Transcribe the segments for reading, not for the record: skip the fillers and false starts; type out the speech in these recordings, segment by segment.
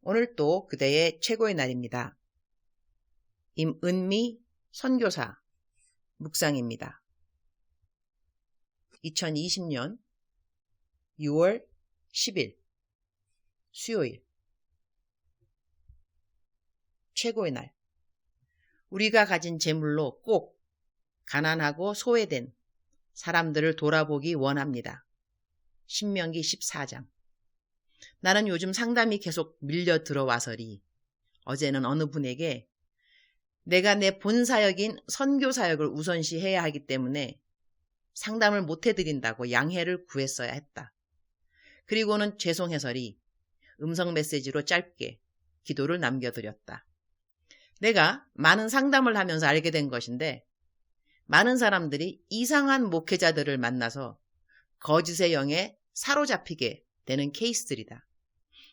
오늘 또 그대의 최고의 날입니다. 임은미 선교사 묵상입니다. 2020년 6월 10일 수요일 최고의 날. 우리가 가진 재물로 꼭 가난하고 소외된 사람들을 돌아보기 원합니다. 신명기 14장. 나는 요즘 상담이 계속 밀려 들어와서리 어제는 어느 분에게 내가 내 본사역인 선교사역을 우선시해야 하기 때문에 상담을 못 해드린다고 양해를 구했어야 했다. 그리고는 죄송해서리 음성 메시지로 짧게 기도를 남겨드렸다. 내가 많은 상담을 하면서 알게 된 것인데 많은 사람들이 이상한 목회자들을 만나서 거짓의 영에 사로잡히게 되는 케이스들이다.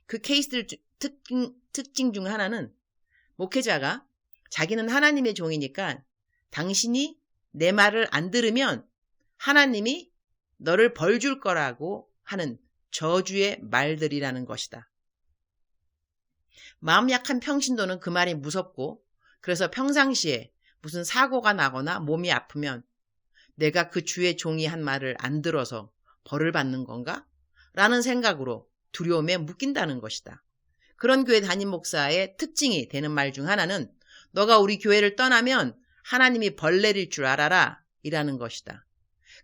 그 케이스들 특징 중 하나는 목회자가 자기는 하나님의 종이니까 당신이 내 말을 안 들으면 하나님이 너를 벌 줄 거라고 하는 저주의 말들이라는 것이다. 마음 약한 평신도는 그 말이 무섭고 그래서 평상시에 무슨 사고가 나거나 몸이 아프면 내가 그 주의 종이 한 말을 안 들어서 벌을 받는 건가? 라는 생각으로 두려움에 묶인다는 것이다. 그런 교회 담임 목사의 특징이 되는 말 중 하나는 너가 우리 교회를 떠나면 하나님이 벌 내릴 줄 알아라 이라는 것이다.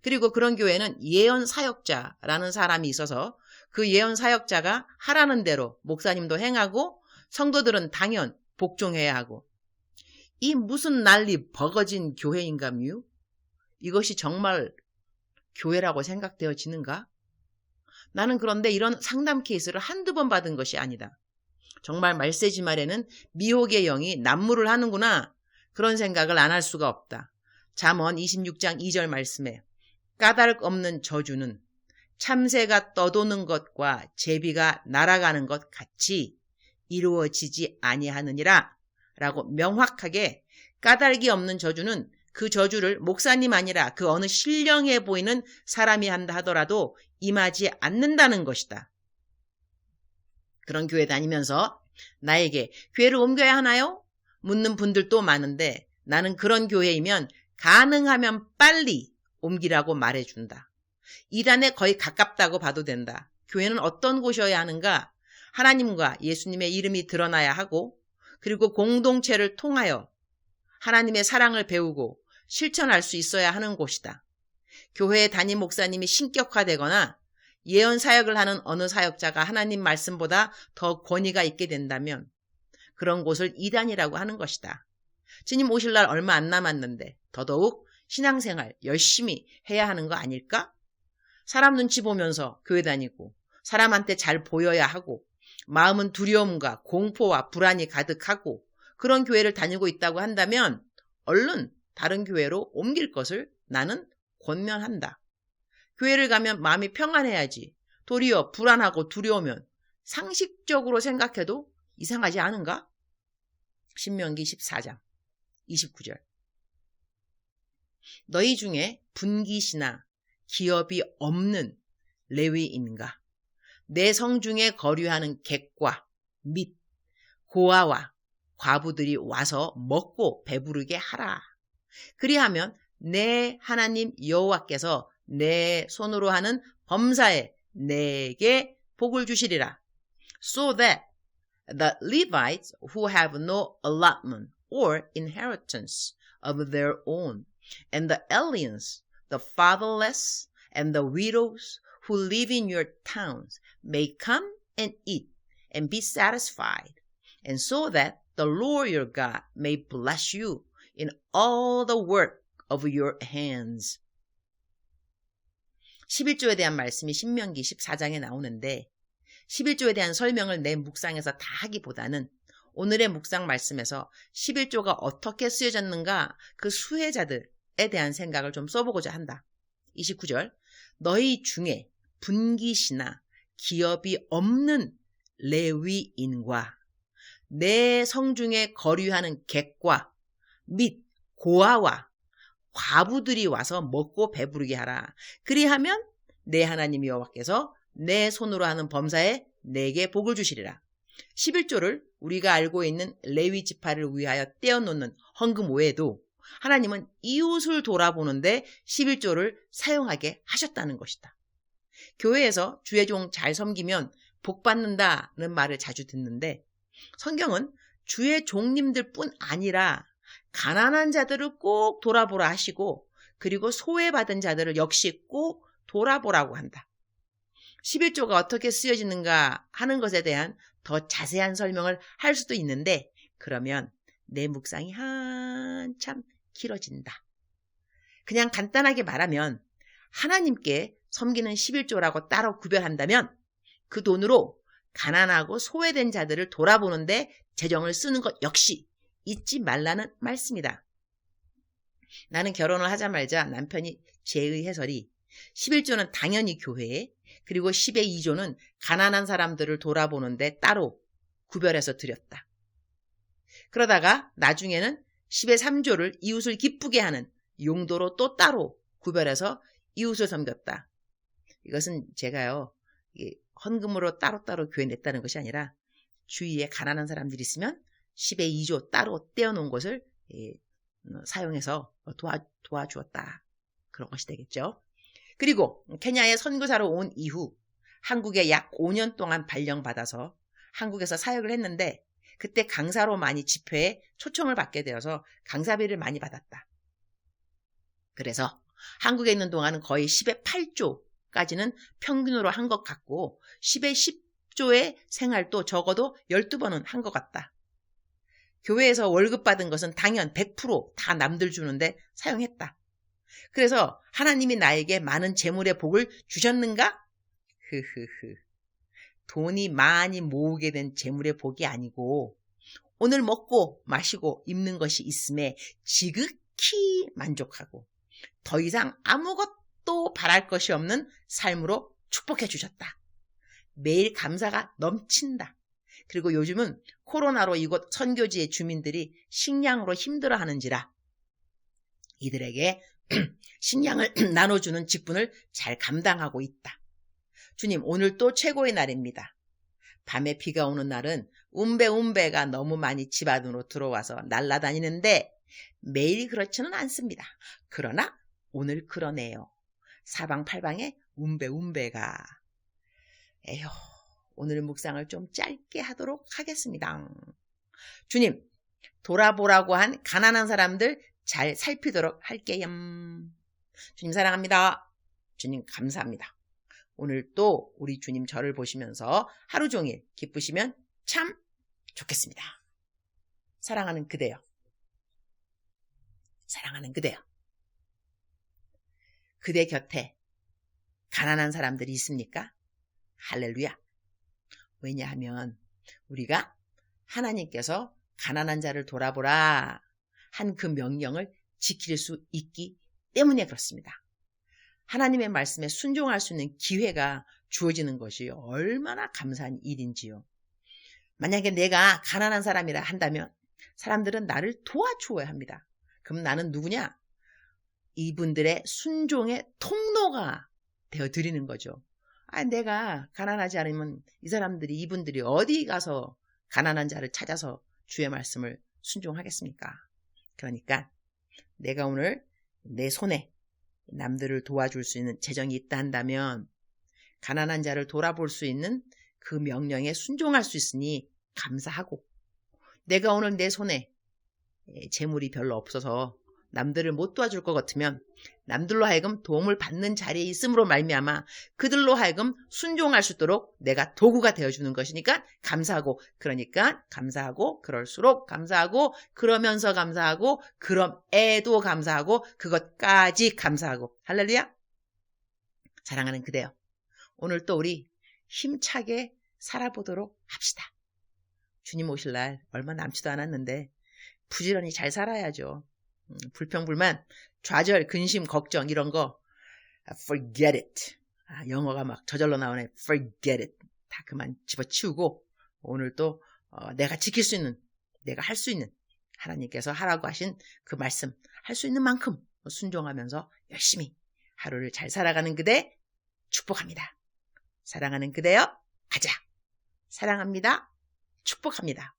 그리고 그런 교회는 예언 사역자라는 사람이 있어서 그 예언 사역자가 하라는 대로 목사님도 행하고 성도들은 당연 복종해야 하고 이 무슨 난리 버거진 교회인가뮤? 이것이 정말 교회라고 생각되어지는가? 나는 그런데 이런 상담 케이스를 한두 번 받은 것이 아니다. 정말 말세지 말에는 미혹의 영이 난무를 하는구나. 그런 생각을 안 할 수가 없다. 잠언 26장 2절 말씀에 까닭 없는 저주는 참새가 떠도는 것과 제비가 날아가는 것 같이 이루어지지 아니하느니라 라고 명확하게 까닭이 없는 저주는 그 저주를 목사님 아니라 그 어느 신령해 보이는 사람이 한다 하더라도 임하지 않는다는 것이다. 그런 교회 다니면서 나에게 교회를 옮겨야 하나요? 묻는 분들도 많은데 나는 그런 교회이면 가능하면 빨리 옮기라고 말해준다. 이란에 거의 가깝다고 봐도 된다. 교회는 어떤 곳이어야 하는가? 하나님과 예수님의 이름이 드러나야 하고 그리고 공동체를 통하여 하나님의 사랑을 배우고 실천할 수 있어야 하는 곳이다. 교회의 담임 목사님이 신격화되거나 예언 사역을 하는 어느 사역자가 하나님 말씀보다 더 권위가 있게 된다면 그런 곳을 이단이라고 하는 것이다. 주님 오실 날 얼마 안 남았는데 더더욱 신앙생활 열심히 해야 하는 거 아닐까? 사람 눈치 보면서 교회 다니고 사람한테 잘 보여야 하고 마음은 두려움과 공포와 불안이 가득하고 그런 교회를 다니고 있다고 한다면 얼른 다른 교회로 옮길 것을 나는 권면한다. 교회를 가면 마음이 평안해야지. 도리어 불안하고 두려우면 상식적으로 생각해도 이상하지 않은가? 신명기 14장 29절. 너희 중에 분깃이나 기업이 없는 레위인가? 내 성중에 거류하는 객과 및 고아와 과부들이 와서 먹고 배부르게 하라. 그리하면 내 하나님 여호와께서 내 손으로 하는 범사에 내게 복을 주시리라. So that the Levites who have no allotment or inheritance of their own, and the aliens, the fatherless, and the widows who live in your towns may come and eat and be satisfied, and so that the Lord your God may bless you in all the work of your hands. 11조에 대한 말씀이 신명기 14장에 나오는데 11조에 대한 설명을 내 묵상에서 다 하기보다는 오늘의 묵상 말씀에서 11조가 어떻게 쓰여졌는가 그 수혜자들에 대한 생각을 좀 써보고자 한다. 29절 너희 중에 분깃이나 기업이 없는 레위인과 내 성중에 거류하는 객과 및 고아와 과부들이 와서 먹고 배부르게 하라. 그리하면 내 하나님 여호와께서 내 손으로 하는 범사에 내게 복을 주시리라. 11조를 우리가 알고 있는 레위 지파를 위하여 떼어놓는 헌금 외에도 하나님은 이웃을 돌아보는데 11조를 사용하게 하셨다는 것이다. 교회에서 주의 종 잘 섬기면 복 받는다는 말을 자주 듣는데 성경은 주의 종님들 뿐 아니라 가난한 자들을 꼭 돌아보라 하시고 그리고 소외받은 자들을 역시 꼭 돌아보라고 한다. 11조가 어떻게 쓰여지는가 하는 것에 대한 더 자세한 설명을 할 수도 있는데 그러면 내 묵상이 한참 길어진다. 그냥 간단하게 말하면 하나님께 섬기는 11조라고 따로 구별한다면 그 돈으로 가난하고 소외된 자들을 돌아보는데 재정을 쓰는 것 역시 잊지 말라는 말씀이다. 나는 결혼을 하자마자 남편이 제의 해설이 11조는 당연히 교회에 그리고 10의 2조는 가난한 사람들을 돌아보는데 따로 구별해서 드렸다. 그러다가 나중에는 10의 3조를 이웃을 기쁘게 하는 용도로 또 따로 구별해서 이웃을 섬겼다. 이것은 제가요 헌금으로 따로따로 교회 냈다는 것이 아니라 주위에 가난한 사람들이 있으면 10의 2조 따로 떼어놓은 것을 사용해서 도와주었다. 그런 것이 되겠죠. 그리고 케냐에 선교사로 온 이후 한국에 약 5년 동안 발령받아서 한국에서 사역을 했는데 그때 강사로 많이 집회에 초청을 받게 되어서 강사비를 많이 받았다. 그래서 한국에 있는 동안은 거의 10의 8조까지는 평균으로 한 것 같고 10의 10조의 생활도 적어도 12번은 한 것 같다. 교회에서 월급 받은 것은 당연 100% 남들 주는데 사용했다. 그래서 하나님이 나에게 많은 재물의 복을 주셨는가? 돈이 많이 모으게 된 재물의 복이 아니고 오늘 먹고 마시고 입는 것이 있음에 지극히 만족하고 더 이상 아무것도 바랄 것이 없는 삶으로 축복해 주셨다. 매일 감사가 넘친다. 그리고 요즘은 코로나로 이곳 선교지의 주민들이 식량으로 힘들어하는지라 이들에게 식량을 나눠주는 직분을 잘 감당하고 있다. 주님, 오늘 또 최고의 날입니다. 밤에 비가 오는 날은 운배가 너무 많이 집 안으로 들어와서 날아다니는데 매일 그렇지는 않습니다. 그러나 오늘 그러네요. 사방팔방에 운배가. 에휴, 오늘 묵상을 좀 짧게 하도록 하겠습니다. 주님, 돌아보라고 한 가난한 사람들 잘 살피도록 할게요. 주님 사랑합니다. 주님 감사합니다. 오늘 또 우리 주님 저를 보시면서 하루 종일 기쁘시면 참 좋겠습니다. 사랑하는 그대여. 사랑하는 그대여. 그대 곁에 가난한 사람들이 있습니까? 할렐루야. 왜냐하면 우리가 하나님께서 가난한 자를 돌아보라 한 그 명령을 지킬 수 있기 때문에 그렇습니다. 하나님의 말씀에 순종할 수 있는 기회가 주어지는 것이 얼마나 감사한 일인지요. 만약에 내가 가난한 사람이라 한다면 사람들은 나를 도와주어야 합니다. 그럼 나는 누구냐? 이분들의 순종의 통로가 되어드리는 거죠. 내가 가난하지 않으면 이분들이 어디 가서 가난한 자를 찾아서 주의 말씀을 순종하겠습니까? 그러니까 내가 오늘 내 손에 남들을 도와줄 수 있는 재정이 있다 한다면 가난한 자를 돌아볼 수 있는 그 명령에 순종할 수 있으니 감사하고 내가 오늘 내 손에 재물이 별로 없어서 남들을 못 도와줄 것 같으면 남들로 하여금 도움을 받는 자리에 있음으로 말미암아 그들로 하여금 순종할 수 있도록 내가 도구가 되어주는 것이니까 감사하고 그러니까 감사하고 그럴수록 감사하고 그러면서 감사하고 그럼에도 감사하고 그것까지 감사하고 할렐루야. 사랑하는 그대여. 오늘 또 우리 힘차게 살아보도록 합시다. 주님 오실 날 얼마 남지도 않았는데 부지런히 잘 살아야죠. 불평불만, 좌절, 근심, 걱정 이런 거 forget it. 영어가 막 저절로 나오네. forget it. 다 그만 집어치우고 오늘 또 내가 지킬 수 있는, 내가 할 수 있는 하나님께서 하라고 하신 그 말씀 할 수 있는 만큼 순종하면서 열심히 하루를 잘 살아가는 그대 축복합니다. 사랑하는 그대여 가자. 사랑합니다. 축복합니다.